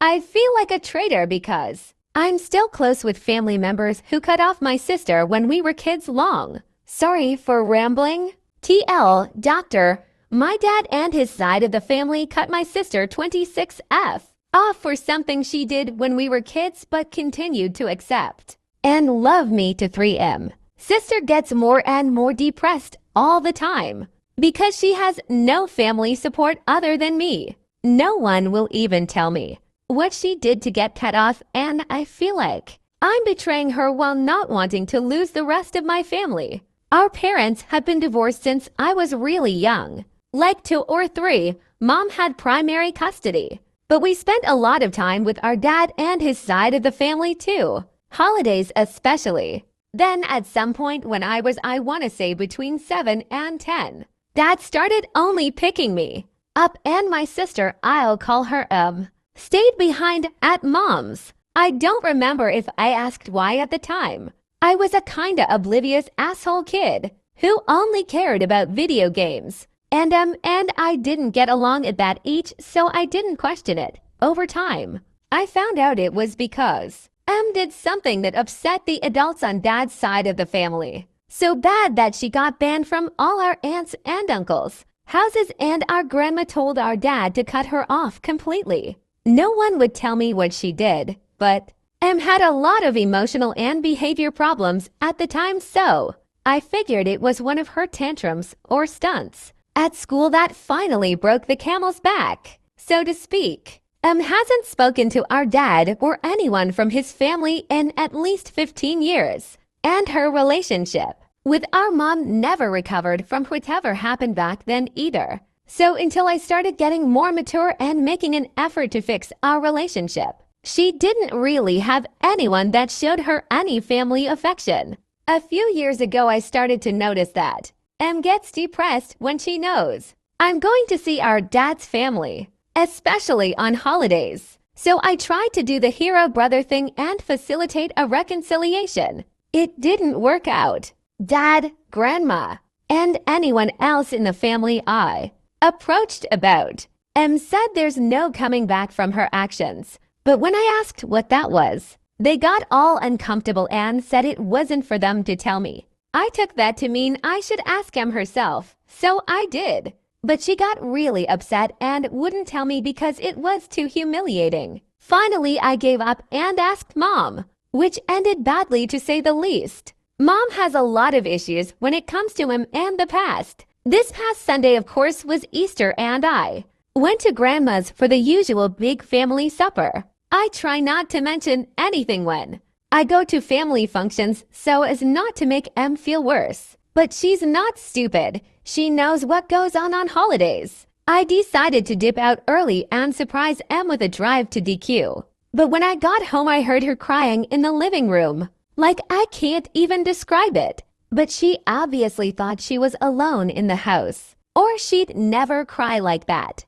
I feel like a traitor because I'm still close with family members who cut off my sister when we were kids long. Sorry for rambling. TL, doctor, my dad and his side of the family cut my sister 26F off for something she did when we were kids but continued to accept and love me to 3M. Sister gets more and more depressed all the time because she has no family support other than me. No one will even tell me what she did to get cut off, and I feel like I'm betraying her while not wanting to lose the rest of my family. Our parents have been divorced since I was really young. Like 2 or 3, Mom had primary custody. But we spent a lot of time with our dad and his side of the family too. Holidays especially. Then at some point when I want to say between 7 and 10, Dad started only picking me up, and my sister, I'll call her stayed behind at Mom's. I don't remember if I asked why at the time. I was a kinda oblivious asshole kid who only cared about video games. And I didn't get along at that age, so I didn't question it. Over time, I found out it was because did something that upset the adults on Dad's side of the family. So bad that she got banned from all our aunts and uncles' houses, and our grandma told our dad to cut her off completely. No one would tell me what she did, but had a lot of emotional and behavior problems at the time, so I figured it was one of her tantrums or stunts at school that finally broke the camel's back, so to speak. Hasn't spoken to our dad or anyone from his family in at least 15 years, and her relationship with our mom never recovered from whatever happened back then either. So until I started getting more mature and making an effort to fix our relationship, she didn't really have anyone that showed her any family affection. A few years ago, I started to notice that gets depressed when she knows I'm going to see our dad's family, especially on holidays. So I tried to do the hero brother thing and facilitate a reconciliation. It didn't work out. Dad, grandma, and anyone else in the family I approached about said there's no coming back from her actions. But when I asked what that was, they got all uncomfortable and said it wasn't for them to tell me. I took that to mean I should ask herself, so I did. But she got really upset and wouldn't tell me because it was too humiliating. Finally, I gave up and asked Mom, which ended badly to say the least. Mom has a lot of issues when it comes to him and the past. This past Sunday, of course, was Easter, and I went to Grandma's for the usual big family supper. I try not to mention anything when I go to family functions so as not to make Em feel worse. But she's not stupid. She knows what goes on holidays. I decided to dip out early and surprise Em with a drive to DQ. But when I got home, I heard her crying in the living room. Like, I can't even describe it. But she obviously thought she was alone in the house, or she'd never cry like that.